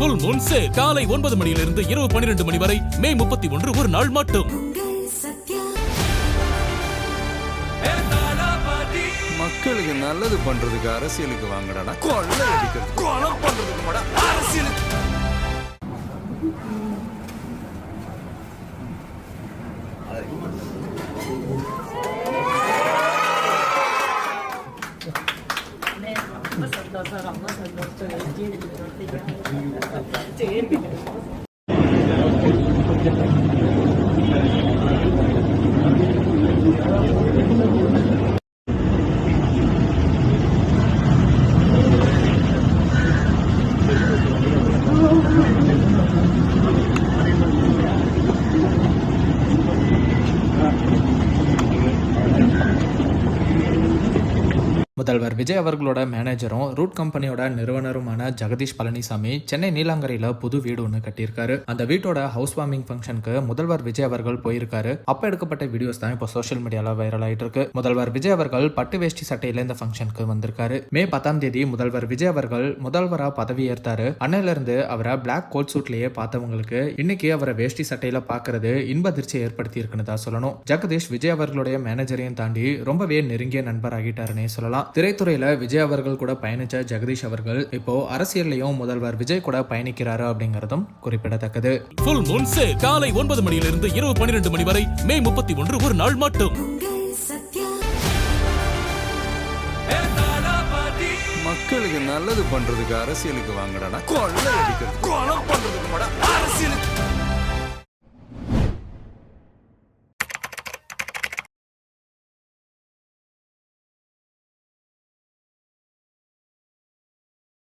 Full Moon sale காலை 9 மணியிலிருந்து இரவு 12 மணி வரை மே 31 ஒரு நாள் மட்டும். மக்களுக்கு நல்லது பண்றதுக்கு அரசியலுக்கு வாங்கடா, கொள்ளை அடிக்கிறது கொலை பண்றதுக்கு அரசியலுக்கு. முதல்வர் விஜய் அவர்களோட மேனேஜரும் ரூட் கம்பெனியோட நிறுவனருமான ஜெகதீஷ் பழனிசாமி சென்னை நீலாங்கரையில புது வீடு ஒன்று கட்டியிருக்காரு. அந்த வீட்டோட ஹவுஸ் வார்மிங் ஃபங்க்ஷனுக்கு முதல்வர் விஜய் அவர்கள் போயிருக்காரு. அப்ப எடுக்கப்பட்ட வீடியோஸ் தான் இப்போ சோஷியல் மீடியால வைரல் ஆயிட்டு இருக்கு. முதல்வர் விஜய் அவர்கள் பட்டு வேஷ்டி சட்டையில இந்த ஃபங்க்ஷனுக்கு வந்திருக்காரு. மே 10ஆம் தேதி முதல்வர் விஜய் அவர்கள் முதல்வரா பதவி ஏற்றாரு. அன்னையில இருந்து அவரை பிளாக் கோட் சூட்லயே பார்த்தவங்களுக்கு இன்னைக்கு அவரை வேஷ்டி சட்டையில பாக்குறது இன்ப அதிர்ச்சியை ஏற்படுத்தி இருக்குன்னு தான் சொல்லணும். ஜெகதீஷ் விஜய் அவர்களுடைய மேனேஜரையும் தாண்டி ரொம்பவே நெருங்கிய நண்பர் ஆகிட்டாருன்னே சொல்லலாம். திரைத்துறையில விஜய் அவர்கள் கூட பயணிச்ச ஜெகதீஷ் அவர்கள் இப்போ அரசியல்லையும் முதல்வர் விஜய் கூட பயணிக்கிறாரு அப்படிங்கறதும் குறிப்பிடத்தக்கது. ஃபுல் மூன் சேல் காலை 9 மணியிலிருந்து இரவு 12 மணி வரை மே 31 ஒரு நாள் மட்டும். மக்களுக்கு நல்லது பண்றதுக்கு அரசியலுக்கு வாங்கடா, கொள்ளை அடிக்கிறது கொலை பண்றதுக்கு அரசியலுக்கு.